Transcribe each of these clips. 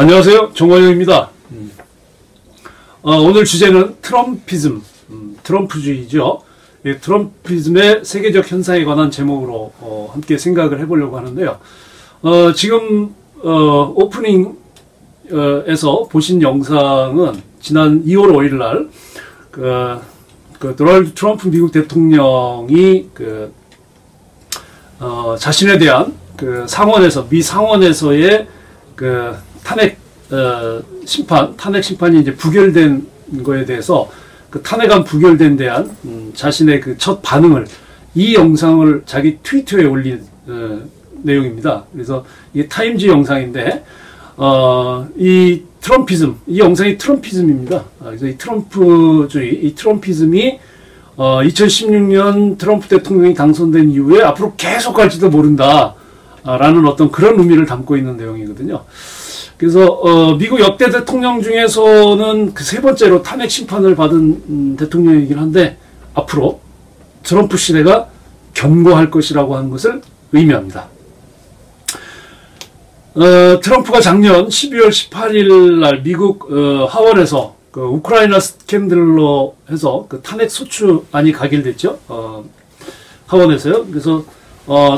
안녕하세요. 정원영입니다. 오늘 주제는 트럼피즘, 트럼프주의죠. 예, 트럼피즘의 세계적 현상에 관한 제목으로 함께 생각을 해보려고 하는데요. 지금 오프닝에서 보신 영상은 지난 2월 5일 날 도널드 트럼프 미국 대통령이 자신에 대한 상원에서 미 상원에서의 탄핵 심판이 이제 부결된 거에 대해서 탄핵안 부결된 대한 자신의 첫 반응을 이 영상을 자기 트위터에 올린 내용입니다. 그래서 이게 타임지 영상인데 이 트럼피즘, 이 영상이 트럼피즘입니다. 그래서 이 트럼프주의, 이 트럼피즘이 2016년 트럼프 대통령이 당선된 이후에 앞으로 계속 갈지도 모른다 라는 어떤 그런 의미를 담고 있는 내용이거든요. 그래서 미국 역대 대통령 중에서는 세 번째로 탄핵 심판을 받은 대통령이긴 한데 앞으로 트럼프 시대가 견고할 것이라고 하는 것을 의미합니다. 트럼프가 작년 12월 18일 날 미국 하원에서 우크라이나 스캔들로 해서 탄핵 소추안이 가결됐죠. 하원에서요. 그래서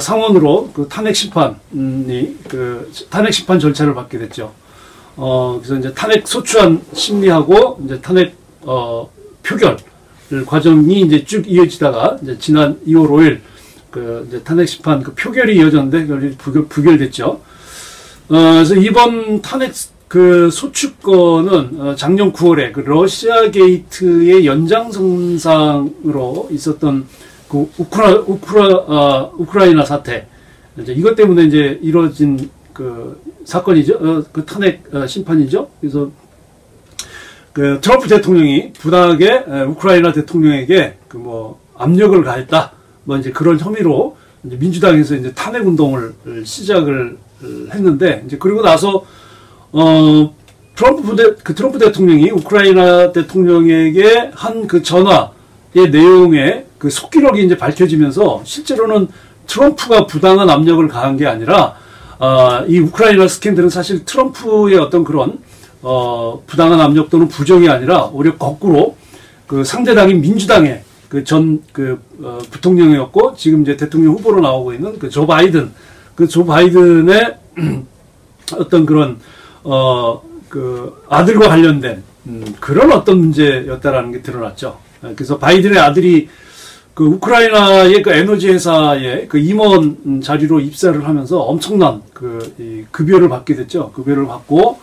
상원으로 탄핵 심판이 탄핵 심판 절차를 받게 됐죠. 그래서 이제 탄핵 소추안 심리하고 이제 탄핵 표결 과정이 이제 쭉 이어지다가 이제 지난 2월 5일 이제 탄핵 심판 표결이 이어졌는데 부결됐죠. 그래서 이번 탄핵 소추권은 작년 9월에 러시아 게이트의 연장선상으로 있었던 우크라이나 사태, 이것 때문에 이제 이루어진 사건이죠. 탄핵 심판이죠. 그래서 트럼프 대통령이 부당하게 우크라이나 대통령에게 압력을 가했다. 이제 그런 혐의로 이제 민주당에서 이제 탄핵 운동을 시작을 했는데, 이제 그리고 나서 트럼프 대통령이 우크라이나 대통령에게 한 전화의 내용에 속기록이 이제 밝혀지면서 실제로는 트럼프가 부당한 압력을 가한 게 아니라 이 우크라이나 스캔들은 사실 트럼프의 어떤 그런 부당한 압력 또는 부정이 아니라 오히려 거꾸로 상대당인 민주당의 전 부통령이었고 지금 이제 대통령 후보로 나오고 있는 조 바이든, 조 바이든의 어떤 그런 아들과 관련된 그런 어떤 문제였다라는 게 드러났죠. 그래서 바이든의 아들이 우크라이나의 에너지 회사의 임원 자리로 입사를 하면서 엄청난 급여를 받게 됐죠. 급여를 받고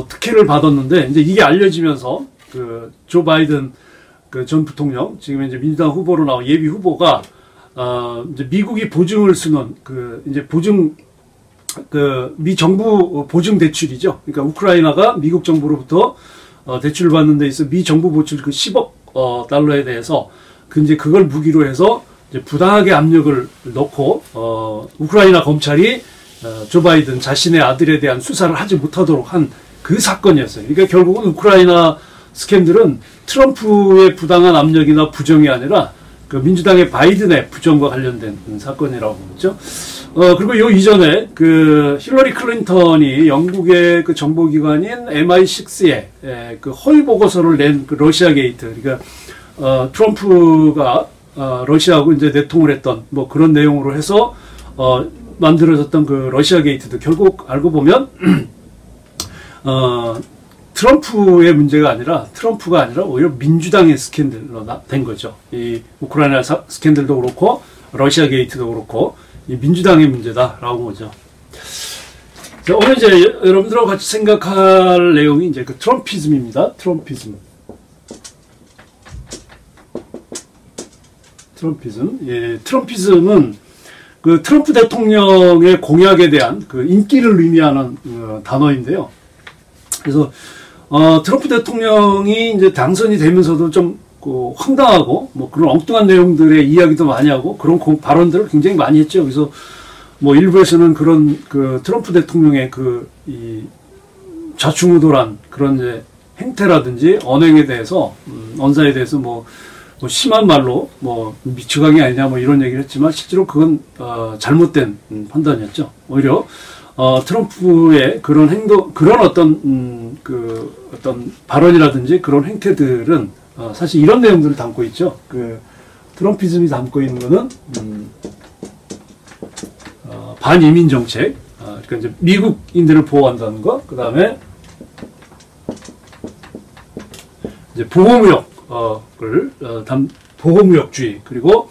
특혜를 받았는데 이제 이게 알려지면서 조 바이든 전 부통령, 지금 이제 민주당 후보로 나온 예비 후보가 이제 미국이 보증을 쓰는 이제 보증 미 정부 보증 대출이죠. 그러니까 우크라이나가 미국 정부로부터 대출을 받는 데 있어 미 정부 보출 10억 달러에 대해서 이제 그걸 무기로 해서 이제 부당하게 압력을 넣고 우크라이나 검찰이 조 바이든 자신의 아들에 대한 수사를 하지 못하도록 한 그 사건이었어요. 그러니까 결국은 우크라이나 스캔들은 트럼프의 부당한 압력이나 부정이 아니라 민주당의 바이든의 부정과 관련된 사건이라고 보죠. 그리고 요 이전에 힐러리 클린턴이 영국의 정보기관인 MI6에 허위 보고서를 낸 러시아 게이트, 그러니까 트럼프가 러시아하고 이제 내통을 했던 그런 내용으로 해서 만들어졌던 러시아 게이트도 결국 알고 보면 트럼프의 문제가 아니라 트럼프가 아니라 오히려 민주당의 스캔들로 된 거죠. 이 우크라이나 스캔들도 그렇고 러시아 게이트도 그렇고 이 민주당의 문제다라고 보죠. 자, 오늘 이제 여러분들하고 같이 생각할 내용이 이제 트럼피즘입니다. 트럼피즘. 예, 트럼피즘은 트럼프 대통령의 공약에 대한 인기를 의미하는 단어인데요. 그래서 트럼프 대통령이 이제 당선이 되면서도 좀 황당하고 그런 엉뚱한 내용들의 이야기도 많이 하고 그런 발언들을 굉장히 많이 했죠. 그래서 일부에서는 그런 트럼프 대통령의 이 좌충우돌한 그런 이제 행태라든지 언행에 대해서 언사에 대해서 심한 말로 미치광이 아니냐 이런 얘기를 했지만 실제로 그건 잘못된 판단이었죠. 오히려 트럼프의 그런 행동, 그런 어떤 어떤 발언이라든지 그런 행태들은 사실 이런 내용들을 담고 있죠. 그 트럼피즘이 담고 있는 거는 반이민 정책, 그러니까 이제 미국인들을 보호한다는 거, 그 다음에 이제 보호무역주의, 그리고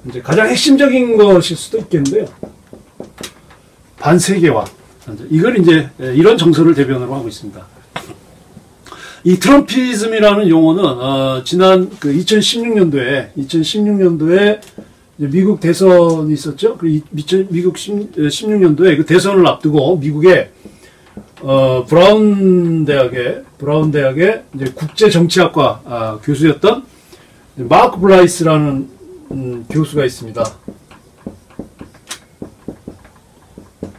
이제 가장 핵심적인 것일 수도 있겠는데요. 반세계화. 이걸 이제 이런 정서를 대변으로 하고 있습니다. 이 트럼피즘이라는 용어는 지난 그 2016년도에 미국 대선이 있었죠. 미국 16년도에 그 대선을 앞두고 미국의 브라운 대학의 이제 국제정치학과 교수였던 마크 블라이스라는 교수가 있습니다.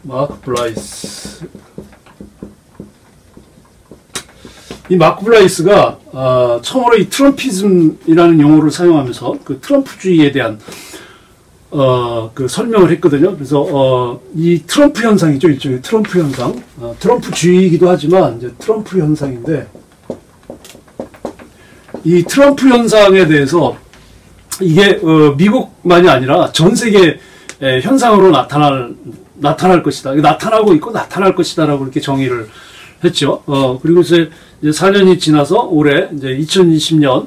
마크 블라이스. 이 마크 블라이스가 처음으로 이 트럼피즘이라는 용어를 사용하면서 그 트럼프주의에 대한 그 설명을 했거든요. 그래서 이 트럼프 현상이죠. 일종의 트럼프 현상. 트럼프주의이기도 하지만 이제 트럼프 현상인데, 이 트럼프 현상에 대해서 이게 미국만이 아니라 전 세계 현상으로 나타날 것이다. 나타나고 있고 나타날 것이다라고 이렇게 정의를 했죠. 그리고 이제 4년이 지나서 올해 이제 2020년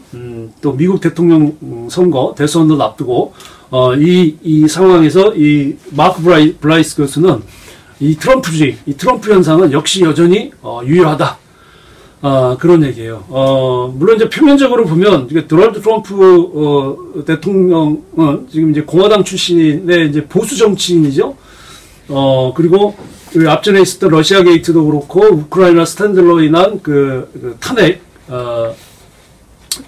또 미국 대통령 선거 대선을 앞두고 이 상황에서 이 마크 블라이스 교수는 이 트럼프주의, 이 트럼프 현상은 역시 여전히 유효하다. 그런 얘기예요. 물론 이제 표면적으로 보면 도널드 트럼프 대통령은 지금 이제 공화당 출신의 이제 보수 정치인이죠. 그리고 그 앞전에 있었던 러시아 게이트도 그렇고 우크라이나 스탠들로 인한 그 탄핵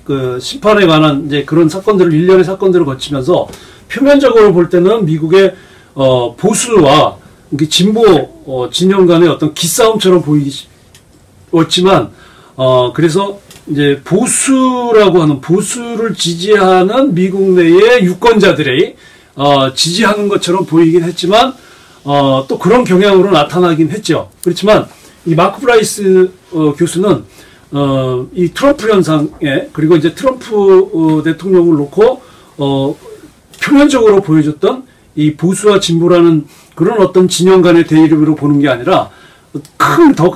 그 심판에 관한 이제 그런 사건들을 일련의 사건들을 거치면서 표면적으로 볼 때는 미국의 보수와 진보 진영 간의 어떤 기싸움처럼 보이지만 그래서 이제 보수를 지지하는 미국 내의 유권자들이 지지하는 것처럼 보이긴 했지만 또 그런 경향으로 나타나긴 했죠. 그렇지만 이 마크 블라이스 교수는 이 트럼프 현상에, 그리고 이제 트럼프 대통령을 놓고 표면적으로 보여줬던 이 보수와 진보라는 그런 어떤 진영 간의 대립으로 보는 게 아니라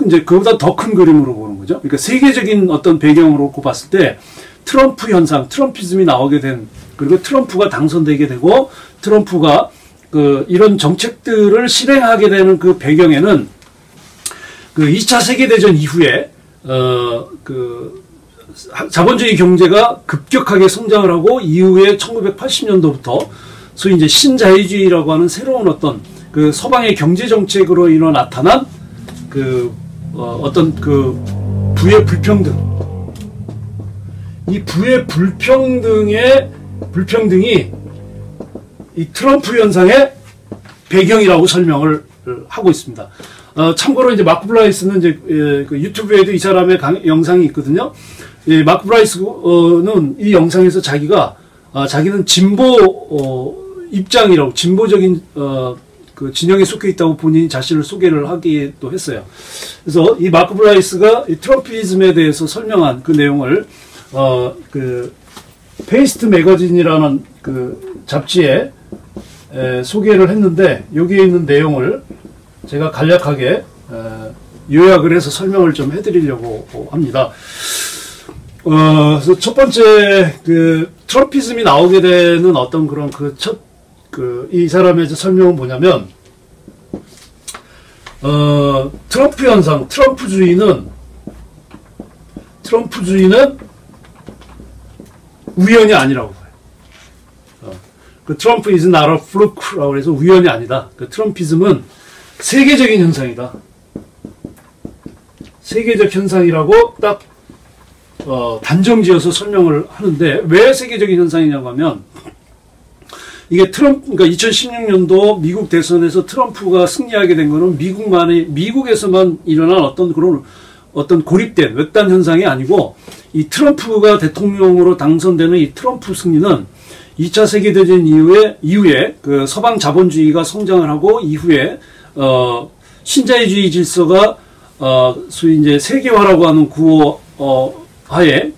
이제 그보다 더 큰 그림으로 보는 거죠. 그러니까 세계적인 어떤 배경으로 놓고 봤을 때 트럼프 현상, 트럼피즘이 나오게 된, 그리고 트럼프가 당선되게 되고 트럼프가 이런 정책들을 실행하게 되는 그 배경에는 그 2차 세계대전 이후에 자본주의 경제가 급격하게 성장을 하고 이후에 1980년도부터 소위 이제 신자유주의라고 하는 새로운 어떤 그 서방의 경제 정책으로 인해 나타난 어떤 부의 불평등, 이 부의 불평등이 이 트럼프 현상의 배경이라고 설명을 하고 있습니다. 참고로 이제 마크 블라이스는 이제 그 유튜브에도 이 사람의 영상이 있거든요. 마크 블라이스는 이 영상에서 자기는 진보 입장이라고, 진보적인 그 진영에 속해 있다고 본인이 자신을 소개를 하기도 했어요. 그래서 이 마크 블라이스가 이 트럼피즘에 대해서 설명한 그 내용을 그 페이스트 매거진이라는 그 잡지에 소개를 했는데, 여기에 있는 내용을 제가 간략하게 요약을 해서 설명을 좀 해드리려고 합니다. 그래서 첫 번째 그 트럼피즘이 나오게 되는 어떤 그런 이 사람의 설명은 뭐냐면, 트럼프 현상, 트럼프주의는 우연이 아니라고 봐요. 그 트럼프 is not a fluke라고 해서 우연이 아니다. 그 트럼피즘은 세계적인 현상이다. 세계적 현상이라고 딱 단정지어서 설명을 하는데, 왜 세계적인 현상이냐고 하면, 이게 그러니까 2016년도 미국 대선에서 트럼프가 승리하게 된 거는 미국에서만 일어난 어떤 고립된 외딴 현상이 아니고, 이 트럼프가 대통령으로 당선되는 이 트럼프 승리는 2차 세계대전 이후에 그 서방 자본주의가 성장을 하고, 이후에 신자유주의 질서가 소위 이제 세계화라고 하는 구호 하에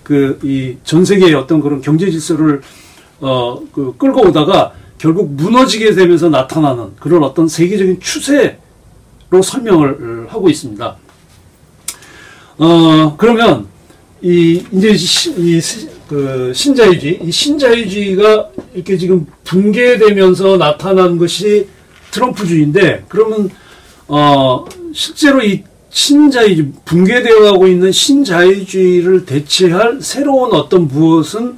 이 전 세계의 어떤 그런 경제 질서를 끌고 오다가 결국 무너지게 되면서 나타나는 그런 어떤 세계적인 추세로 설명을 하고 있습니다. 그러면 이제 신자유주의, 이 신자유주의가 이렇게 지금 붕괴되면서 나타난 것이 트럼프주의인데, 그러면 실제로 이 신자유주의, 붕괴되어 가고 있는 신자유주의를 대체할 새로운 어떤 무엇은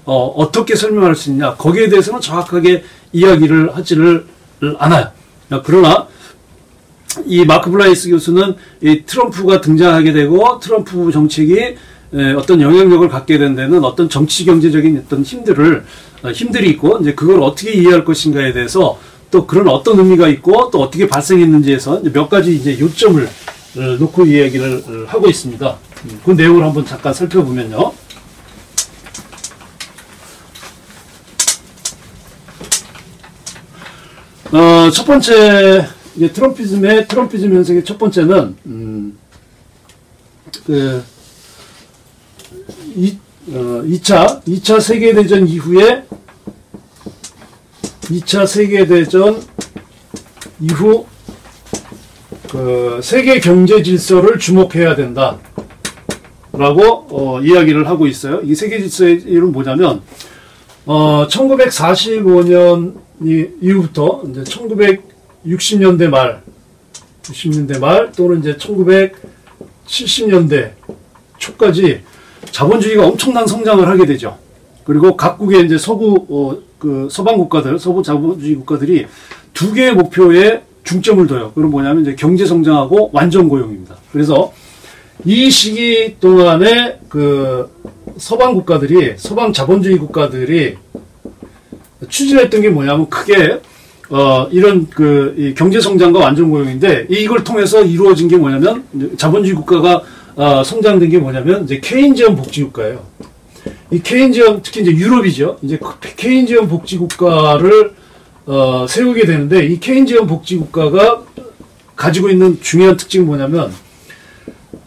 어떻게 설명할 수 있냐, 거기에 대해서는 정확하게 이야기를 하지를 않아요. 그러나 이 마크 블라이스 교수는 이 트럼프가 등장하게 되고 트럼프 정책이 어떤 영향력을 갖게 된 데는 어떤 정치 경제적인 어떤 힘들이 있고, 이제 그걸 어떻게 이해할 것인가에 대해서 또 그런 어떤 의미가 있고 또 어떻게 발생했는지에서 몇 가지 이제 요점을 놓고 이야기를 하고 있습니다. 그 내용을 한번 잠깐 살펴보면요. 첫 번째, 이제 트럼피즘 현상의 첫 번째는, 2차 세계대전 이후에, 2차 세계대전 이후, 세계 경제 질서를 주목해야 된다. 라고, 이야기를 하고 있어요. 이 세계 질서의 이유는 뭐냐면, 1945년 이후부터, 이제 1960년대 말, 60년대 말, 또는 이제 1970년대 초까지 자본주의가 엄청난 성장을 하게 되죠. 그리고 각국의 이제 서방 국가들, 서부 자본주의 국가들이 두 개의 목표에 중점을 둬요. 그건 뭐냐면 이제 경제 성장하고 완전 고용입니다. 그래서 이 시기 동안에 서방 자본주의 국가들이 추진했던 게 뭐냐면 크게 이런 이 경제 성장과 완전 고용인데, 이걸 통해서 이루어진 게 뭐냐면, 자본주의 국가가 성장된 게 뭐냐면 이제 케인지언 복지 국가예요. 이 케인지언, 특히 이제 유럽이죠. 이제 케인지언 복지 국가를 세우게 되는데, 이 케인지언 복지 국가가 가지고 있는 중요한 특징이 뭐냐면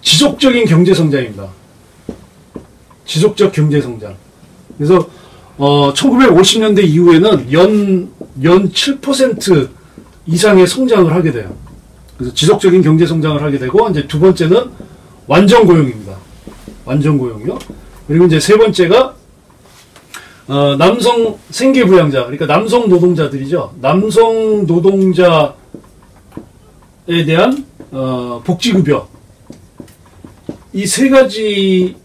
지속적인 경제 성장입니다. 지속적 경제 성장. 그래서 1950년대 이후에는 연 7% 이상의 성장을 하게 돼요. 그래서 지속적인 경제 성장을 하게 되고, 이제 두 번째는 완전 고용입니다. 완전 고용이요. 그리고 이제 세 번째가 남성 생계부양자, 그러니까 남성 노동자들이죠. 남성 노동자에 대한 복지급여. 이 세 가지의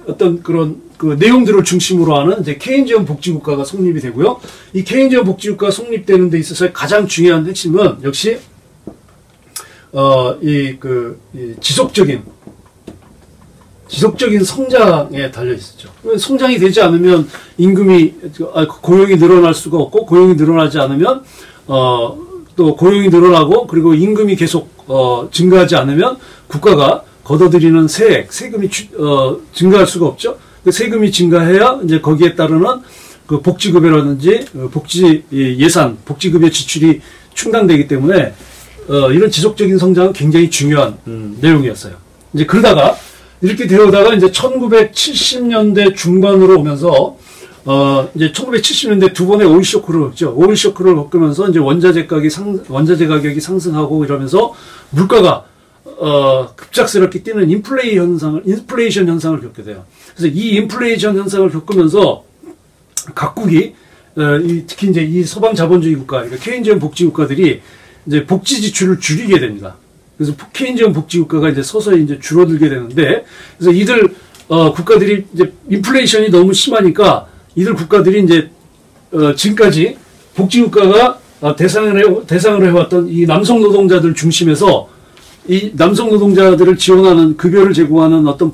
어떤 그런 내용들을 중심으로 하는 이제 케인지언 복지국가가 성립이 되고요. 이 케인지언 복지국가가 성립되는 데 있어서 가장 중요한 핵심은 역시 이 지속적인 성장에 달려 있었죠. 성장이 되지 않으면 고용이 늘어날 수가 없고, 고용이 늘어나지 않으면 또 고용이 늘어나고, 그리고 임금이 계속 증가하지 않으면 국가가 걷어들이는 세금이 증가할 수가 없죠. 세금이 증가해야 이제 거기에 따르는 복지급여라든지 복지 예산, 복지급여 지출이 충당되기 때문에 이런 지속적인 성장은 굉장히 중요한 내용이었어요. 이제 그러다가 이렇게 되어다가 이제 1970년대 중반으로 오면서 이제 1970년대 두 번의 오일 쇼크를 겪죠. 오일 쇼크를 겪으면서 이제 원자재 가격이 상승하고 이러면서 물가가 급작스럽게 뛰는 인플레이션 현상을 겪게 돼요. 그래서 이 인플레이션 현상을 겪으면서 각국이 특히 이제 이 서방 자본주의 국가, 그러니까 케인지언 복지 국가들이 이제 복지 지출을 줄이게 됩니다. 그래서 케인지언 복지 국가가 이제 서서히 이제 줄어들게 되는데, 그래서 이들 국가들이 이제 인플레이션이 너무 심하니까 이들 국가들이 이제 지금까지 복지 국가가 대상으로 해왔던 이 남성 노동자들 중심에서 이 남성 노동자들을 지원하는, 급여를 제공하는 어떤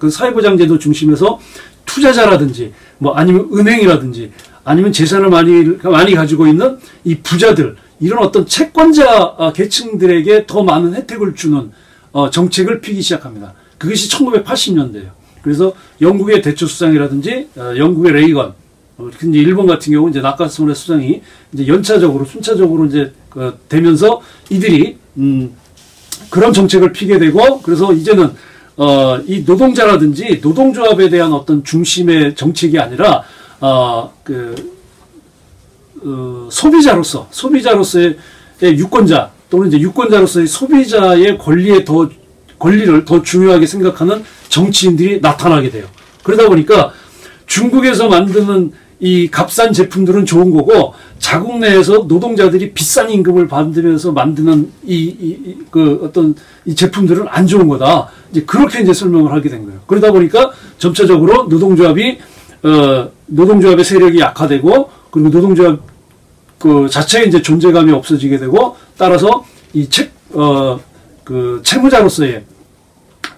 사회보장제도 중심에서 투자자라든지 아니면 은행이라든지 아니면 재산을 많이 가지고 있는 이 부자들, 이런 어떤 채권자 계층들에게 더 많은 혜택을 주는 정책을 피기 시작합니다. 그것이 1980년대예요. 그래서 영국의 대처 수상이라든지 영국의 레이건, 근데 일본 같은 경우 이제 나카츠무라 수장이 이제 연차적으로 순차적으로 이제 되면서 이들이 그런 정책을 피게 되고, 그래서 이제는 이 노동자라든지 노동조합에 대한 어떤 중심의 정책이 아니라 소비자로서의 유권자 또는 이제 유권자로서의 소비자의 권리를 더 중요하게 생각하는 정치인들이 나타나게 돼요. 그러다 보니까 중국에서 만드는 이 값싼 제품들은 좋은 거고, 자국 내에서 노동자들이 비싼 임금을 받으면서 만드는 어떤 이 제품들은 안 좋은 거다. 이제 그렇게 이제 설명을 하게 된 거예요. 그러다 보니까 점차적으로 노동조합의 세력이 약화되고, 그리고 노동조합 자체의 이제 존재감이 없어지게 되고, 따라서 이 채무자로서의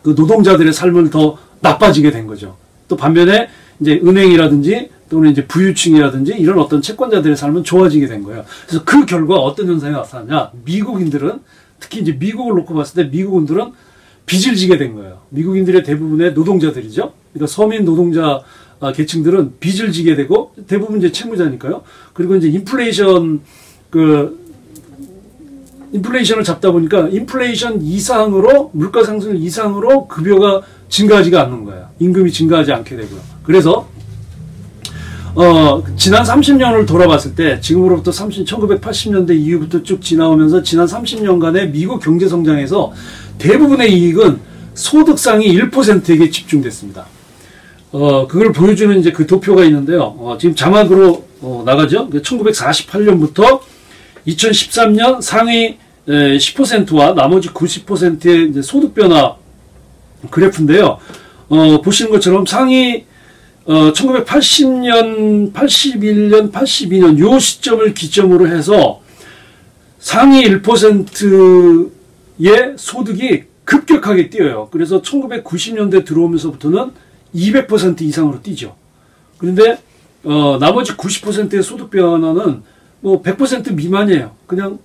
노동자들의 삶은 더 나빠지게 된 거죠. 또 반면에 이제 은행이라든지 또는 이제 부유층이라든지 이런 어떤 채권자들의 삶은 좋아지게 된 거예요. 그래서 그 결과 어떤 현상이 나타나냐? 미국인들은, 특히 이제 미국을 놓고 봤을 때 미국인들은 빚을 지게 된 거예요. 미국인들의 대부분의 노동자들이죠. 그러니까 서민 노동자 계층들은 빚을 지게 되고, 대부분 이제 채무자니까요. 그리고 이제 인플레이션을 잡다 보니까 인플레이션 이상으로, 물가 상승 이상으로 급여가 증가하지가 않는 거예요. 임금이 증가하지 않게 되고요. 그래서 지난 30년을 돌아봤을 때, 지금으로부터 1980년대 이후부터 쭉 지나오면서 지난 30년간의 미국 경제 성장에서 대부분의 이익은 소득상위 1%에게 집중됐습니다. 그걸 보여주는 이제 그 도표가 있는데요. 지금 자막으로 나가죠. 1948년부터 2013년 상위 10%와 나머지 90%의 이제 소득 변화 그래프인데요. 보시는 것처럼 상위 1980년, 81년, 82년 요 시점을 기점으로 해서 상위 1%의 소득이 급격하게 뛰어요. 그래서 1990년대 들어오면서부터는 200% 이상으로 뛰죠. 그런데 나머지 90%의 소득 변화는 뭐 100% 미만이에요. 그냥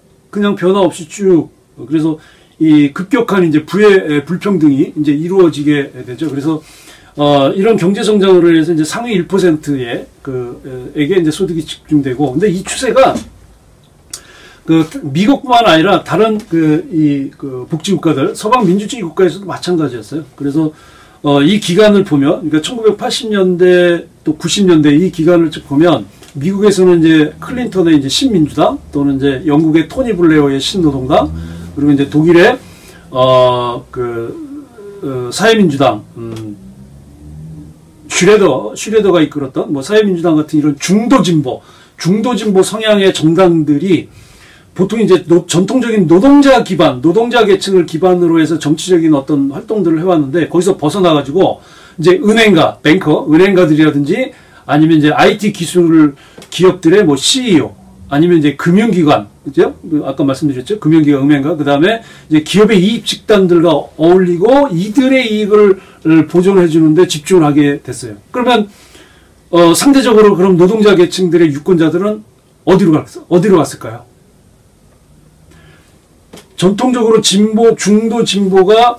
변화 없이 쭉. 그래서 이 급격한 이제 부의 불평등이 이제 이루어지게 되죠. 그래서 이런 경제 성장으로 해서 이제 상위 1%의 에게 이제 소득이 집중되고, 근데 이 추세가 미국뿐만 아니라 다른 복지국가들, 서방 민주주의 국가에서도 마찬가지였어요. 그래서 이 기간을 보면, 그러니까 1980년대 또 90년대 이 기간을 쭉 보면, 미국에서는 이제 클린턴의 이제 신민주당, 또는 이제 영국의 토니 블레어의 신노동당, 그리고 이제 독일의 사회민주당, 슈레더가 이끌었던 뭐 사회민주당 같은 이런 중도진보 성향의 정당들이 보통 이제 전통적인 노동자 기반, 노동자 계층을 기반으로 해서 정치적인 어떤 활동들을 해왔는데, 거기서 벗어나가지고 이제 은행가들이라든지 아니면 이제 IT 기술 기업들의 뭐 CEO, 아니면 이제 금융기관, 그죠? 아까 말씀드렸죠? 금융기관, 은행가, 그 다음에 이제 기업의 이익 집단들과 어울리고 이들의 이익을 보존해 주는데 집중을 하게 됐어요. 그러면, 상대적으로 그럼 노동자 계층들의 유권자들은 어디로 갔을까요? 전통적으로 중도 진보가,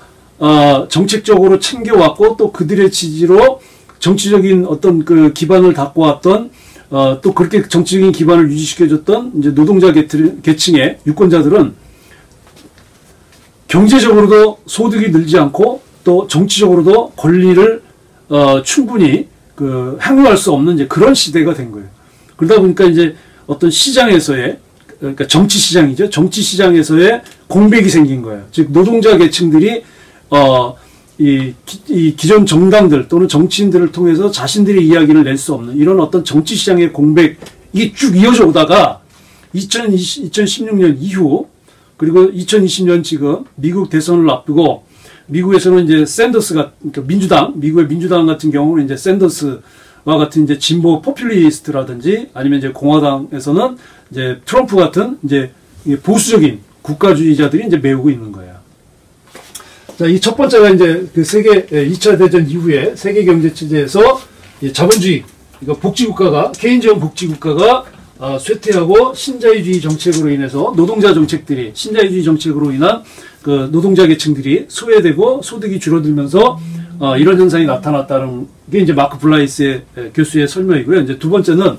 정책적으로 챙겨왔고, 또 그들의 지지로 정치적인 어떤 기반을 닦고 왔던, 또 그렇게 정치적인 기반을 유지시켜줬던 이제 노동자 계층의 유권자들은 경제적으로도 소득이 늘지 않고, 또 정치적으로도 권리를 충분히 향유할 수 없는 이제 그런 시대가 된 거예요. 그러다 보니까 이제 어떤 시장에서의, 그러니까 정치 시장이죠. 정치 시장에서의 공백이 생긴 거예요. 즉 노동자 계층들이 이 기존 정당들 또는 정치인들을 통해서 자신들의 이야기를 낼 수 없는 이런 어떤 정치 시장의 공백이 쭉 이어져 오다가 2016년 이후, 그리고 2020년 지금 미국 대선을 앞두고, 미국에서는 이제 샌더스가, 그러니까 미국의 민주당 같은 경우는 이제 샌더스와 같은 이제 진보 포퓰리스트라든지, 아니면 이제 공화당에서는 이제 트럼프 같은 이제 보수적인 국가주의자들이 이제 메우고 있는 거예요. 자, 이 첫 번째가 이제 그 2차 대전 이후에 세계 경제 체제에서 자본주의, 그러니까 복지국가가, 케인즈형 복지국가가 쇠퇴하고 신자유주의 정책으로 인해서 신자유주의 정책으로 인한 그 노동자 계층들이 소외되고 소득이 줄어들면서 이런 현상이 나타났다는 게 이제 마크 블라이스의 교수의 설명이고요. 이제 두 번째는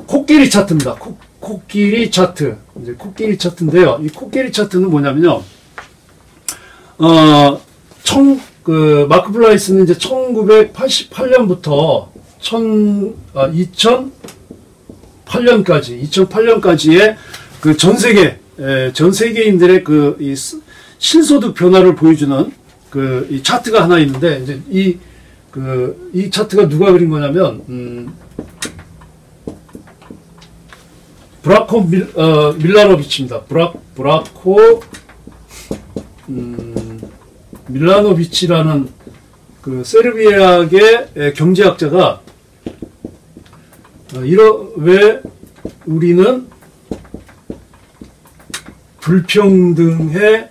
코끼리 차트입니다. 코끼리 차트. 이제 코끼리 차트인데요. 이 코끼리 차트는 뭐냐면요. 마크 블라이스는 이제 1988년부터 2008년까지의 그 전 세계인들의 그 이 실소득 변화를 보여주는 그 이 차트가 하나 있는데, 이제 이 차트가 누가 그린 거냐면, 브라코 밀라노비치입니다. 브라코 밀라노비치라는 그 세르비아계 경제학자가 왜 우리는 불평등해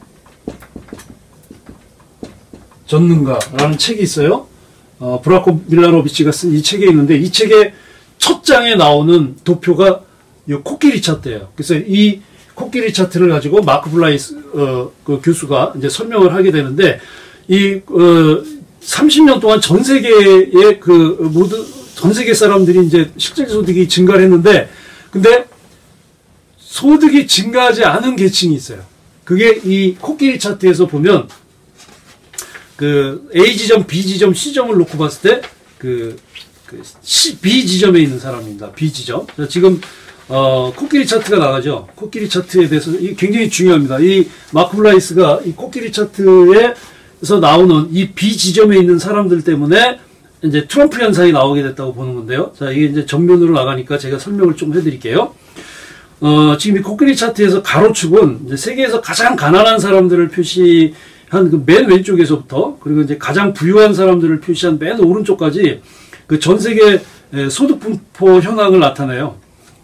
졌는가라는 책이 있어요. 브라코 밀라노비치가 쓴 이 책에 있는데, 이 책의 첫 장에 나오는 도표가 이 코끼리 차트예요. 그래서 이 코끼리 차트를 가지고 마크 블라이스 그 교수가 이제 설명을 하게 되는데, 이 30년 동안 전 세계의 전 세계 사람들이 이제 실질 소득이 증가를 했는데, 근데 소득이 증가하지 않은 계층이 있어요. 그게 이 코끼리 차트에서 보면 그 A 지점, B 지점, C 점을 놓고 봤을 때 B 지점에 있는 사람입니다. B 지점. 지금 코끼리 차트가 나가죠. 코끼리 차트에 대해서 이 굉장히 중요합니다. 이 마크 블라이스가 이 코끼리 차트에서 나오는 이 B 지점에 있는 사람들 때문에 이제 트럼프 현상이 나오게 됐다고 보는 건데요. 자, 이게 이제 전면으로 나가니까 제가 설명을 좀 해드릴게요. 지금 이 코끼리 차트에서 가로축은 이제 세계에서 가장 가난한 사람들을 표시한 그 맨 왼쪽에서부터, 그리고 이제 가장 부유한 사람들을 표시한 맨 오른쪽까지 그 전 세계 소득 분포 현황을 나타내요.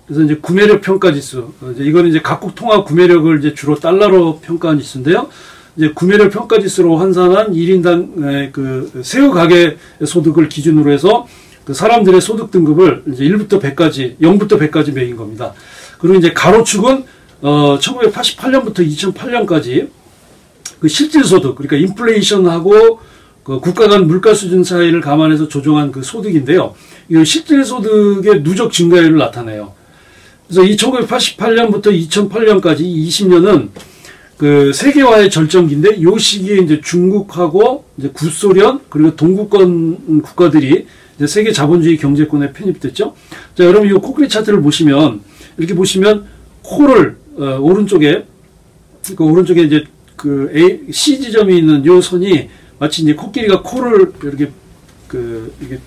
그래서 이제 구매력 평가 지수, 이거는 이제 각국 통합 구매력을 이제 주로 달러로 평가한 지수인데요. 이제 구매력 평가 지수로 환산한 1인당 그 세후 가계 소득을 기준으로 해서 그 사람들의 소득 등급을 이제 1부터 100까지, 0부터 100까지 매긴 겁니다. 그리고 이제 가로축은 1988년부터 2008년까지 그 실질 소득, 그러니까 인플레이션하고 그 국가 간 물가 수준 차이를 감안해서 조정한 그 소득인데요. 이 실질 소득의 누적 증가율을 나타내요. 그래서 이 1988년부터 2008년까지 20년은 그 세계화의 절정기인데, 요 시기에 이제 중국하고 이제 구소련 그리고 동구권 국가들이 이제 세계 자본주의 경제권에 편입됐죠. 자, 여러분 이 코끼리 차트를 보시면, 이렇게 보시면 코를 오른쪽에 이제 그 C 지점이 있는 요 선이 마치 이제 코끼리가 코를 이렇게 이게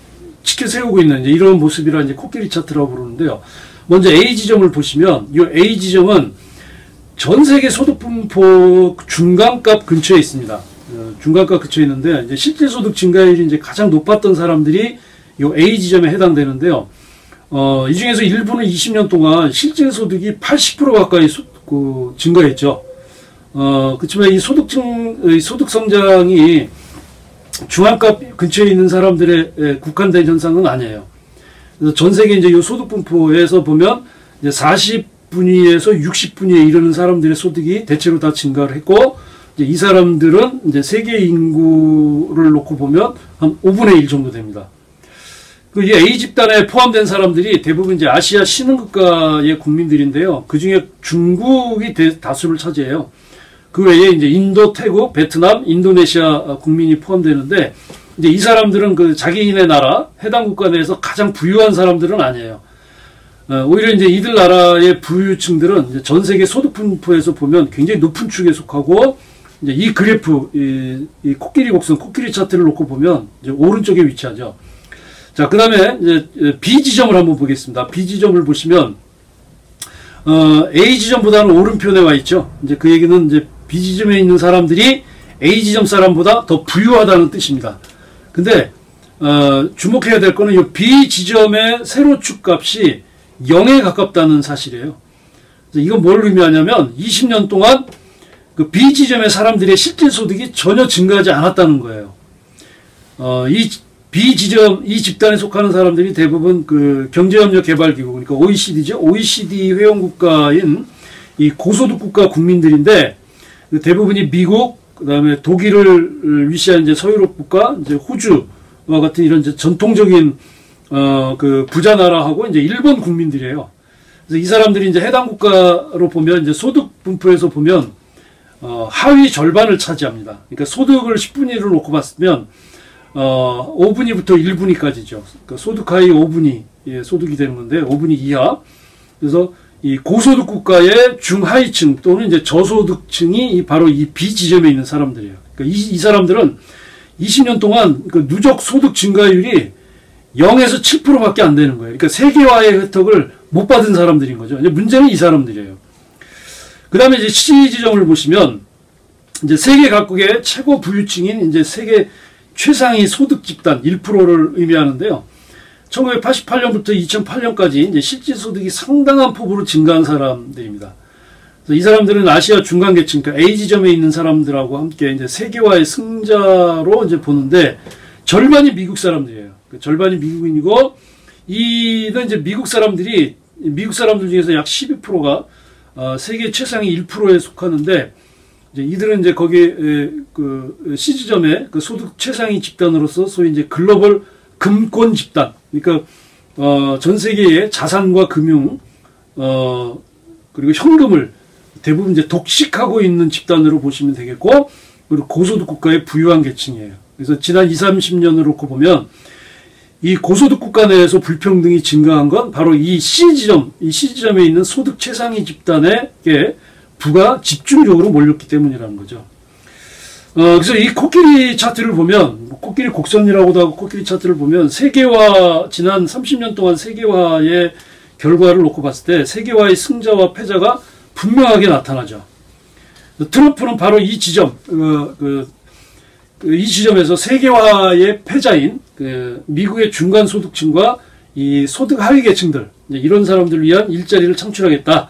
치켜 세우고 있는 이제 이런 모습이라 이제 코끼리 차트라고 부르는데요. 먼저 A 지점을 보시면, 이 A 지점은 전 세계 소득 분포 중간값 근처에 있습니다. 중간값 근처에 있는데, 이제 실질 소득 증가율이 이제 가장 높았던 사람들이 이 A 지점에 해당되는데요. 이 중에서 일부는 20년 동안 실질 소득이 80% 가까이 증가했죠. 그렇지만 이 소득 성장이 중앙값 근처에 있는 사람들의 국한된 현상은 아니에요. 그래서 전 세계 이제 이 소득 분포에서 보면 이제 40분위에서 60분위에 이르는 사람들의 소득이 대체로 다 증가를 했고, 이제 이 사람들은 이제 세계 인구를 놓고 보면 한 5분의 1 정도 됩니다. 그 A 집단에 포함된 사람들이 대부분 이제 아시아 신흥국가의 국민들인데요. 그 중에 중국이 다수를 차지해요. 그 외에 이제 인도, 태국, 베트남, 인도네시아 국민이 포함되는데, 이제 이 사람들은 그 자기네 나라 해당 국가 내에서 가장 부유한 사람들은 아니에요. 오히려 이제 이들 나라의 부유층들은 이제 전 세계 소득 분포에서 보면 굉장히 높은 축에 속하고, 이제 이 그래프, 이 코끼리 곡선, 코끼리 차트를 놓고 보면 이제 오른쪽에 위치하죠. 자, 그 다음에 이제 B 지점을 한번 보겠습니다. B 지점을 보시면, A 지점보다는 오른편에 와 있죠. 이제 그 얘기는 이제 B 지점에 있는 사람들이 A 지점 사람보다 더 부유하다는 뜻입니다. 근데, 주목해야 될 거는 이 B 지점의 세로축 값이 0에 가깝다는 사실이에요. 이건 뭘 의미하냐면 20년 동안 그 B 지점의 사람들의 실질 소득이 전혀 증가하지 않았다는 거예요. 이 B 지점, 이 집단에 속하는 사람들이 대부분 그 경제협력개발기구, 그러니까 OECD죠. OECD 회원국가인 이 고소득 국가 국민들인데, 그 대부분이 미국, 그다음에 독일을 위시한 이제 서유럽 국가, 이제 호주와 같은 이런 이제 전통적인 그 부자 나라하고 이제 일본 국민들이에요. 그래서 이 사람들이 이제 해당 국가로 보면 이제 소득 분포에서 보면 하위 절반을 차지합니다. 그러니까 소득을 10분위 1로 놓고 봤으면 5분위부터 1분위까지죠. 그러니까 소득 하위 5분위 예, 소득이 되는 건데 5분위 이하. 그래서 이 고소득 국가의 중하위층 또는 이제 저소득층이 바로 이 B 지점에 있는 사람들이에요. 그러니까 이 사람들은 20년 동안 그 누적 소득 증가율이 0에서 7%밖에 안 되는 거예요. 그러니까 세계화의 혜택을 못 받은 사람들인 거죠. 이제 문제는 이 사람들이에요. 그 다음에 이제 C 지점을 보시면 이제 세계 각국의 최고 부유층인 이제 세계 최상위 소득 집단 1%를 의미하는데요. 1988년부터 2008년까지 이제 실질 소득이 상당한 폭으로 증가한 사람들입니다. 그래서 이 사람들은 아시아 중간계층, 그러니까 A 지점에 있는 사람들하고 함께 이제 세계화의 승자로 이제 보는데 절반이 미국 사람들이에요. 절반이 미국인이고 이는 이제 미국 사람들 중에서 약 12%가 세계 최상위 1%에 속하는데 이제 이들은 이제 거기에 그 C 지점의 그 소득 최상위 집단으로서 소위 이제 글로벌 금권 집단, 그러니까 전 세계의 자산과 금융 그리고 현금을 대부분 이제 독식하고 있는 집단으로 보시면 되겠고, 그리고 고소득 국가의 부유한 계층이에요. 그래서 지난 20, 30년을 놓고 보면 이 고소득 국가 내에서 불평등이 증가한 건 바로 이 C 지점에 있는 소득 최상위 집단에게 부가 집중적으로 몰렸기 때문이라는 거죠. 그래서 이 코끼리 차트를 보면, 코끼리 곡선이라고도 하고 코끼리 차트를 보면 지난 30년 동안 세계화의 결과를 놓고 봤을 때 세계화의 승자와 패자가 분명하게 나타나죠. 트럼프는 바로 이 지점, 이 지점에서 세계화의 패자인 미국의 중간 소득층과 이 소득 하위 계층들, 이런 사람들을 위한 일자리를 창출하겠다.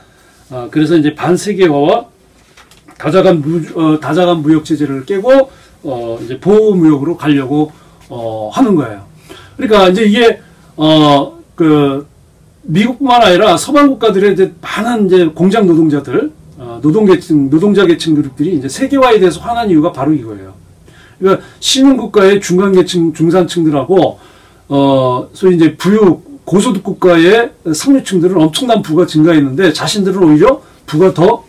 그래서 이제 반세계화와 다자간 무역 제재를 깨고 이제 보호 무역으로 가려고 하는 거예요. 그러니까 이제 이게 미국뿐만 아니라 서방 국가들의 이제 많은 이제 공장 노동자들, 노동자 계층 그룹들이 이제 세계화에 대해서 화난 이유가 바로 이거예요. 그러니까 신흥 국가의 중간 계층, 중산층들하고 소위 이제 고소득 국가의 상류층들은 엄청난 부가 증가했는데 자신들은 오히려 부가 더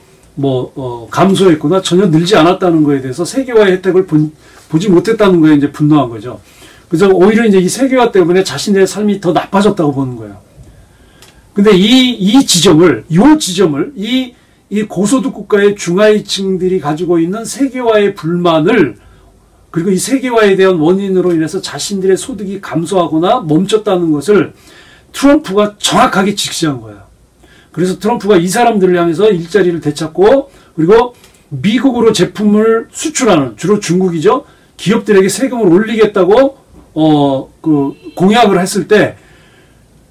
감소했거나 전혀 늘지 않았다는 거에 대해서 세계화의 혜택을 보지 못했다는 거에 이제 분노한 거죠. 그래서 오히려 이제 이 세계화 때문에 자신의 삶이 더 나빠졌다고 보는 거예요. 근데 이 지점을 이 고소득 국가의 중하위층들이 가지고 있는 세계화의 불만을, 그리고 이 세계화에 대한 원인으로 인해서 자신들의 소득이 감소하거나 멈췄다는 것을 트럼프가 정확하게 직시한 거예요. 그래서 트럼프가 이 사람들을 향해서 일자리를 되찾고, 그리고 미국으로 제품을 수출하는, 주로 중국이죠, 기업들에게 세금을 올리겠다고 공약을 했을 때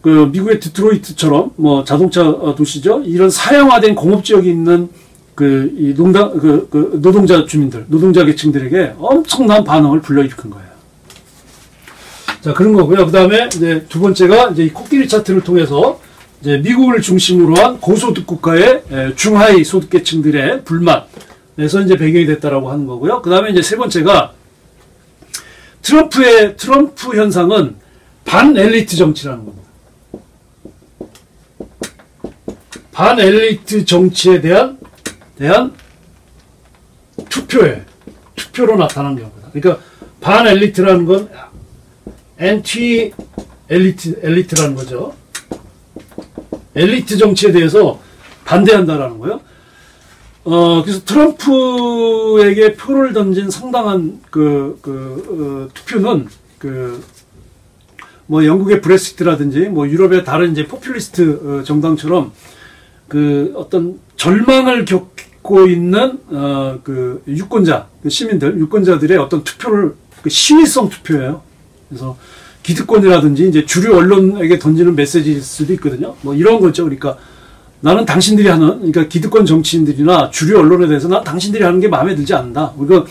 미국의 디트로이트처럼 자동차 도시죠, 이런 사형화된 공업 지역에 있는 이 노동자 주민들, 노동자 계층들에게 엄청난 반응을 불러일으킨 거예요. 자, 그런 거고요. 그 다음에 이제 두 번째가 이제 이 코끼리 차트를 통해서 이제 미국을 중심으로 한 고소득 국가의 중하위 소득계층들의 불만에서 이제 배경이 됐다라고 하는 거고요. 그 다음에 이제 세 번째가 트럼프 현상은 반엘리트 정치라는 겁니다. 반엘리트 정치에 대한 투표로 나타난 겁니다. 그러니까 반엘리트라는 건 엔티 엘리트라는 거죠. 엘리트 정치에 대해서 반대한다라는 거예요. 그래서 트럼프에게 표를 던진 상당한 투표는 영국의 브렉시트라든지 유럽의 다른 이제 포퓰리스트 정당처럼 어떤 절망을 겪고 있는 유권자, 유권자들의 어떤 투표를 시위성 투표예요. 그래서 기득권이라든지 이제 주류 언론에게 던지는 메시지일 수도 있거든요. 이런 거죠. 그러니까 나는 당신들이 하는, 그러니까 기득권 정치인들이나 주류 언론에 대해서 난 당신들이 하는 게 마음에 들지 않는다. 우리가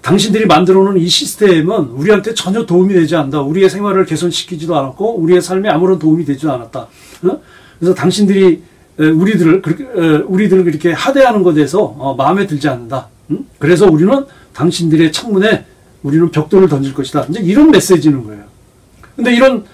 당신들이 만들어 놓은 이 시스템은 우리한테 전혀 도움이 되지 않는다. 우리의 생활을 개선시키지도 않았고 우리의 삶에 아무런 도움이 되지도 않았다. 그래서 당신들이 우리들을 그렇게 하대하는 것에 대해서 마음에 들지 않는다. 그래서 우리는 당신들의 창문에 우리는 벽돌을 던질 것이다. 이제 이런 메시지는 거예요. 근데 이런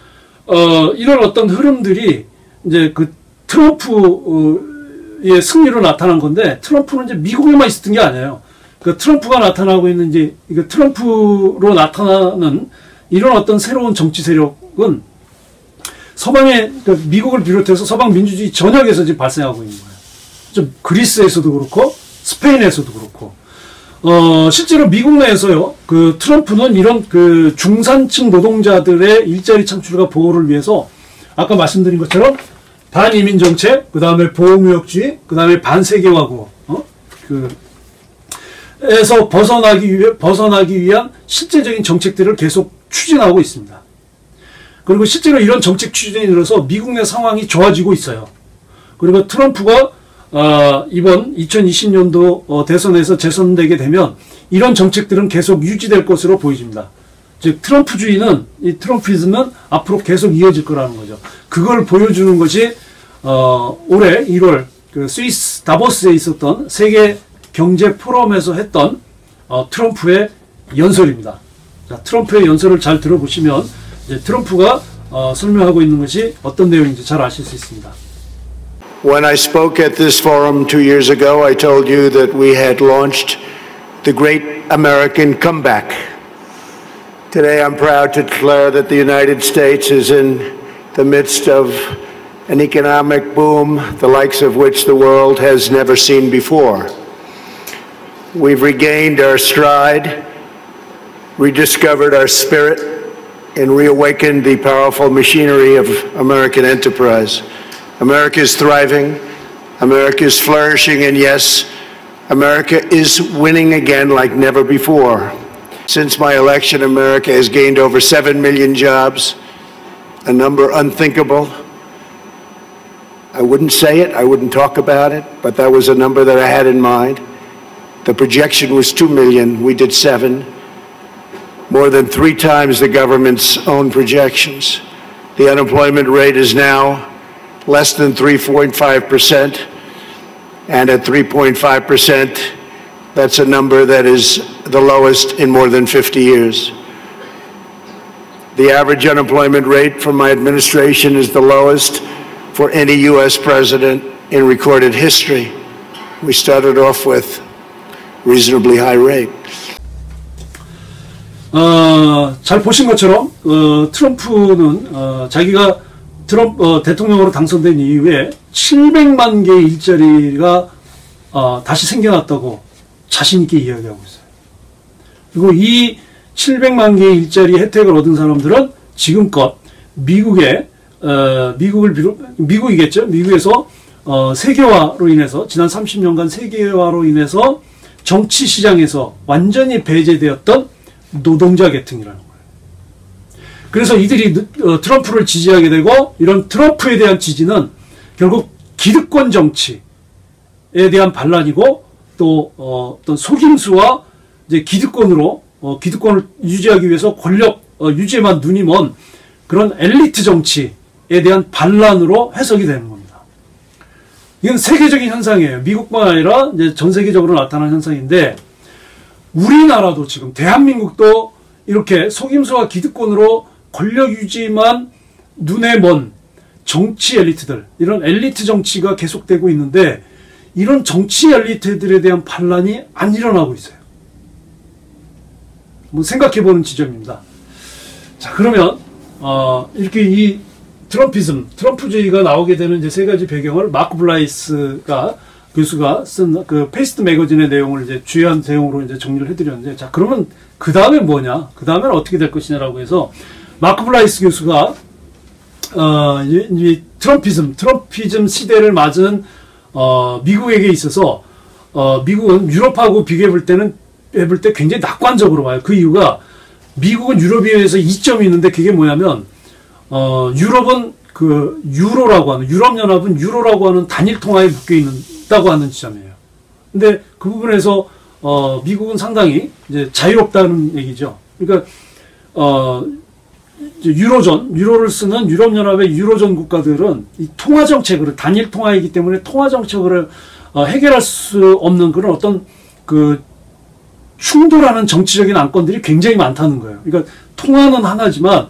어떤 흐름들이 이제 그 트럼프의 승리로 나타난 건데, 트럼프는 이제 미국에만 있었던 게 아니에요. 그 트럼프가 나타나고 있는 이제 이거 트럼프로 나타나는 이런 어떤 새로운 정치 세력은 서방의, 그러니까 미국을 비롯해서 서방 민주주의 전역에서 지금 발생하고 있는 거예요. 좀 그리스에서도 그렇고 스페인에서도 그렇고, 실제로 미국 내에서요, 그 트럼프는 이런 그 중산층 노동자들의 일자리 창출과 보호를 위해서 아까 말씀드린 것처럼 반이민 정책, 그 다음에 보호무역주의, 그 다음에 반세계화고, 에서 벗어나기 위한 실제적인 정책들을 계속 추진하고 있습니다. 그리고 실제로 이런 정책 추진에 들어서 미국 내 상황이 좋아지고 있어요. 그리고 트럼프가 이번 2020년도 대선에서 재선되게 되면 이런 정책들은 계속 유지될 것으로 보여집니다. 즉 트럼프주의는, 이 트럼피즘은 앞으로 계속 이어질 거라는 거죠. 그걸 보여주는 것이 올해 1월 그 스위스 다보스에 있었던 세계 경제 포럼에서 했던 트럼프의 연설입니다. 자, 트럼프의 연설을 잘 들어보시면 이제 트럼프가 설명하고 있는 것이 어떤 내용인지 잘 아실 수 있습니다. When I spoke at this forum 2 years ago, I told you that we had launched the great American comeback. Today I'm proud to declare that the United States is in the midst of an economic boom, the likes of which the world has never seen before. We've regained our stride, rediscovered our spirit, and reawakened the powerful machinery of American enterprise. America is thriving, America is flourishing, and yes, America is winning again like never before. Since my election, America has gained over 7 million jobs, a number unthinkable. I wouldn't say it, I wouldn't talk about it, but that was a number that I had in mind. The projection was 2 million, we did 7, more than 3 times the government's own projections. The unemployment rate is now less than 3.5%, and at 3.5%, that's a number that is the lowest in more than 50 years. The average unemployment rate from my administration is the lowest for any U.S. president in recorded history. We started off with reasonably high rate. 잘 보신 것처럼 트럼프는 자기가 대통령으로 당선된 이후에 700만 개의 일자리가 다시 생겨났다고 자신 있게 이야기하고 있어요. 그리고 이 700만 개의 일자리 혜택을 얻은 사람들은 지금껏 미국이겠죠. 미국에서 세계화로 인해서 지난 30년간 세계화로 인해서 정치 시장에서 완전히 배제되었던 노동자 계층이라는 거예요. 그래서 이들이 트럼프를 지지하게 되고, 이런 트럼프에 대한 지지는 결국 기득권 정치에 대한 반란이고, 또 어떤 속임수와 이제 기득권을 유지하기 위해서 권력 유지에만 눈이 먼 그런 엘리트 정치에 대한 반란으로 해석이 되는 겁니다. 이건 세계적인 현상이에요. 미국뿐만 아니라 이제 전 세계적으로 나타난 현상인데, 우리나라도 지금 대한민국도 이렇게 속임수와 기득권으로 권력 유지만 눈에 먼 정치 엘리트들, 이런 엘리트 정치가 계속되고 있는데, 이런 정치 엘리트들에 대한 반란이 안 일어나고 있어요. 뭐 생각해보는 지점입니다. 자, 그러면 이렇게 이 트럼프주의가 나오게 되는 이제 3가지 배경을 마크 블라이스 교수가 쓴 그 페이스트 매거진의 내용을 이제 주요한 내용으로 이제 정리를 해드렸는데, 자, 그러면 그 다음에 뭐냐? 그 다음에는 어떻게 될 것이냐라고 해서 마크 블라이스 교수가 이 트럼피즘 시대를 맞은 미국에게 있어서 미국은 유럽하고 비교해볼 때 굉장히 낙관적으로 봐요. 그 이유가 미국은 유럽에 비해서 이점이 있는데, 그게 뭐냐면 유럽은 그 유로라고 하는, 유럽연합은 유로라고 하는 단일 통화에 묶여 있다고 하는 지점이에요. 근데 그 부분에서 미국은 상당히 이제 자유롭다는 얘기죠. 그러니까 유로를 쓰는 유럽연합의 유로존 국가들은 이 통화 정책을, 단일 통화이기 때문에 통화 정책을 해결할 수 없는 그런 어떤 그 충돌하는 정치적인 안건들이 굉장히 많다는 거예요. 그러니까 통화는 하나지만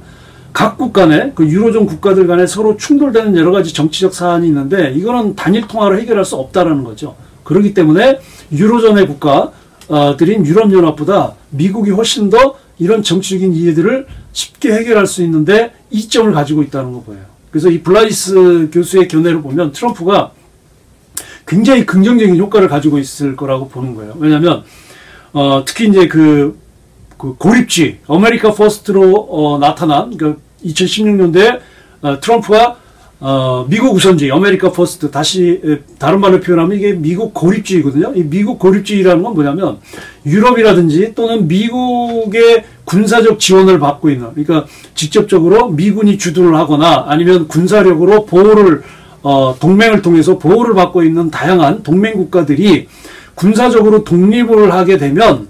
각국 간에 그 유로존 국가들 간에 서로 충돌되는 여러 가지 정치적 사안이 있는데 이거는 단일 통화로 해결할 수 없다라는 거죠. 그렇기 때문에 유로존의 국가들인 유럽연합보다 미국이 훨씬 더 이런 정치적인 이해들을 쉽게 해결할 수 있는데 이점을 가지고 있다는 거 보여요. 그래서 이 블라이스 교수의 견해를 보면 트럼프가 굉장히 긍정적인 효과를 가지고 있을 거라고 보는 거예요. 왜냐하면 특히 이제 그 고립주의, 아메리카 퍼스트로 나타난 그 2016년도에 트럼프가 미국 우선주의, 아메리카 퍼스트, 다시 다른 말로 표현하면 이게 미국 고립주의거든요. 이 미국 고립주의라는 건 뭐냐면 유럽이라든지 또는 미국의 군사적 지원을 받고 있는, 그러니까 직접적으로 미군이 주둔을 하거나 아니면 군사력으로 보호를 동맹을 통해서 보호를 받고 있는 다양한 동맹 국가들이 군사적으로 독립을 하게 되면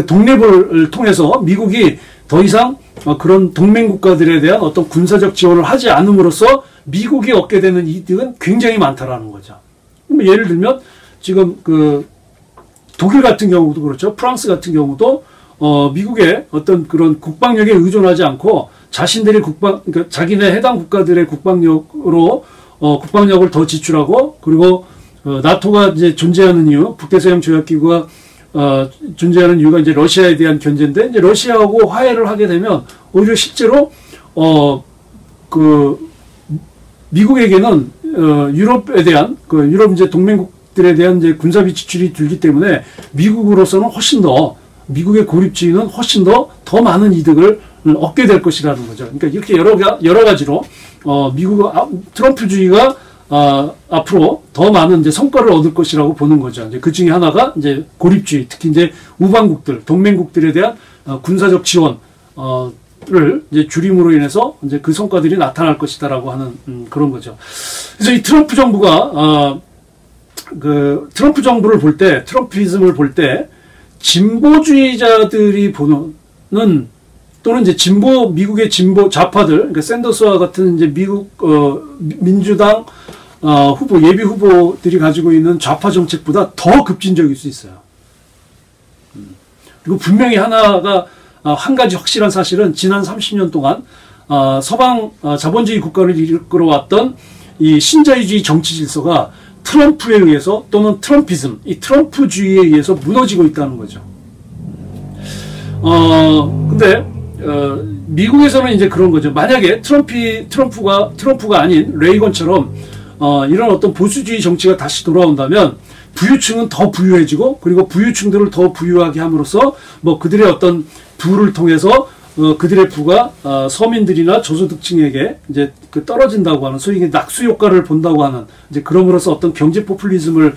독립을 통해서 미국이 더 이상 그런 동맹 국가들에 대한 어떤 군사적 지원을 하지 않음으로써 미국이 얻게 되는 이득은 굉장히 많다라는 거죠. 예를 들면 지금 그 독일 같은 경우도 그렇죠. 프랑스 같은 경우도 미국의 어떤 그런 국방력에 의존하지 않고 자신들이 그러니까 자기네 해당 국가들의 국방력으로 국방력을 더 지출하고, 그리고 나토가 이제 존재하는 이유, 북대서양 조약기구가 존재하는 이유가 이제 러시아에 대한 견제인데, 이제 러시아하고 화해를 하게 되면 오히려 실제로 그 미국에게는 유럽에 대한 유럽 이제 동맹국들에 대한 이제 군사비 지출이 들기 때문에 미국으로서는 훨씬 더, 미국의 고립주의는 훨씬 더 많은 이득을 얻게 될 것이라는 거죠. 그러니까 이렇게 여러 가지로 미국 트럼프주의가 앞으로 더 많은 이제 성과를 얻을 것이라고 보는 거죠. 이제 그 중에 하나가 이제 고립주의, 특히 이제 우방국들, 동맹국들에 대한 군사적 지원을 이제 줄임으로 인해서 이제 그 성과들이 나타날 것이다라고 하는 그런 거죠. 그래서 이 트럼프 정부가 그 트럼프 정부를 볼 때, 트럼피즘을 볼 때 진보주의자들이 보는, 또는 이제 미국의 진보 좌파들, 그러니까 샌더스와 같은 이제 미국 민주당 후보, 예비 후보들이 가지고 있는 좌파 정책보다 더 급진적일 수 있어요. 그리고 분명히 한 가지 확실한 사실은 지난 30년 동안 서방 자본주의 국가를 이끌어왔던 이 신자유주의 정치 질서가 트럼프에 의해서, 또는 트럼피즘, 이 트럼프주의에 의해서 무너지고 있다는 거죠. 근데 미국에서는 이제 그런 거죠. 만약에 트럼프가 아닌 레이건처럼 이런 어떤 보수주의 정치가 다시 돌아온다면 부유층은 더 부유해지고, 그리고 부유층들을 더 부유하게 함으로써 뭐 그들의 어떤 부를 통해서 그들의 부가 서민들이나 저소득층에게 이제 그 떨어진다고 하는, 소위 낙수 효과를 본다고 하는, 이제 그럼으로써 어떤 경제 포퓰리즘을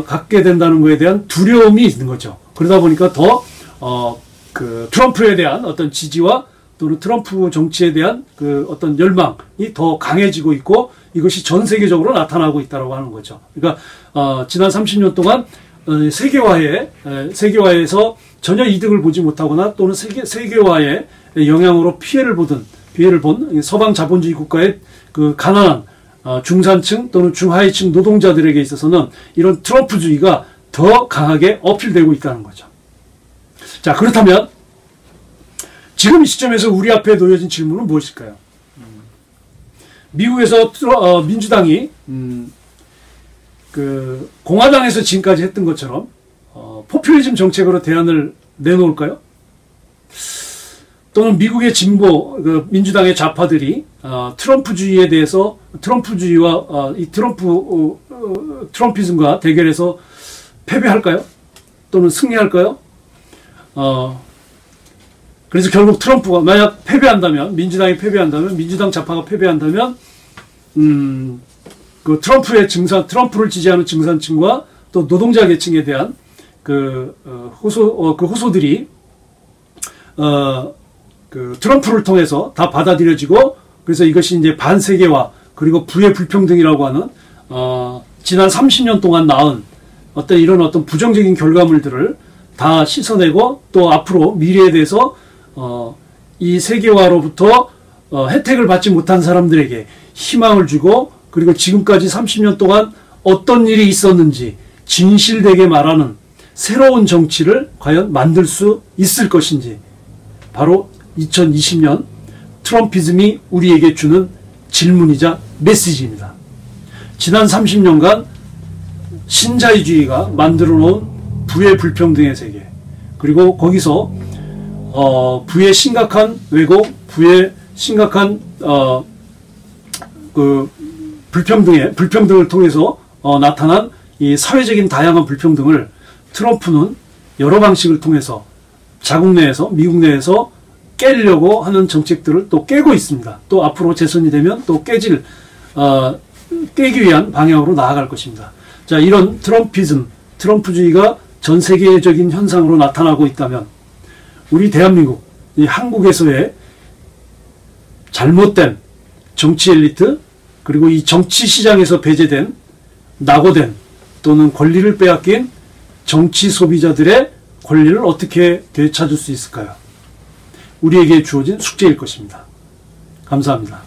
갖게 된다는 것에 대한 두려움이 있는 거죠. 그러다 보니까 더 그 트럼프에 대한 어떤 지지와 또는 트럼프 정치에 대한 그 어떤 열망이 더 강해지고 있고, 이것이 전 세계적으로 나타나고 있다고 하는 거죠. 그러니까 지난 30년 동안 세계화에서 전혀 이득을 보지 못하거나, 또는 세계화의 영향으로 피해를 본 서방 자본주의 국가의 그 가난한 중산층 또는 중하위층 노동자들에게 있어서는 이런 트럼프주의가 더 강하게 어필되고 있다는 거죠. 자, 그렇다면 지금 이 시점에서 우리 앞에 놓여진 질문은 무엇일까요? 미국에서 민주당이 그 공화당에서 지금까지 했던 것처럼 포퓰리즘 정책으로 대안을 내놓을까요? 또는 미국의 진보 민주당의 좌파들이 트럼프주의에 대해서, 트럼프주의와 이 트럼피즘과 대결해서 패배할까요? 또는 승리할까요? 그래서 결국 트럼프가 만약 패배한다면, 민주당이 패배한다면, 민주당 좌파가 패배한다면, 그 트럼프를 지지하는 증산층과 또 노동자 계층에 대한 호소들이 그 트럼프를 통해서 다 받아들여지고, 그래서 이것이 이제 반세계화 그리고 부의 불평등이라고 하는 지난 30년 동안 낳은 이런 어떤 부정적인 결과물들을 다 씻어내고, 또 앞으로 미래에 대해서 이 세계화로부터 혜택을 받지 못한 사람들에게 희망을 주고, 그리고 지금까지 30년 동안 어떤 일이 있었는지 진실되게 말하는 새로운 정치를 과연 만들 수 있을 것인지, 바로 2020년 트럼피즘이 우리에게 주는 질문이자 메시지입니다. 지난 30년간 신자유주의가 만들어 놓은 부의 불평등의 세계, 그리고 거기서 부의 심각한 왜곡, 부의 심각한 그 불평등을 통해서 나타난 이 사회적인 다양한 불평등을 트럼프는 여러 방식을 통해서 자국 내에서, 미국 내에서 깨려고 하는 정책들을 또 깨고 있습니다. 또 앞으로 재선이 되면 또 깨기 위한 방향으로 나아갈 것입니다. 자, 이런 트럼피즘, 트럼프주의가 전 세계적인 현상으로 나타나고 있다면 우리 대한민국, 이 한국에서의 잘못된 정치 엘리트, 그리고 이 정치 시장에서 배제된, 낙오된 또는 권리를 빼앗긴 정치 소비자들의 권리를 어떻게 되찾을 수 있을까요? 우리에게 주어진 숙제일 것입니다. 감사합니다.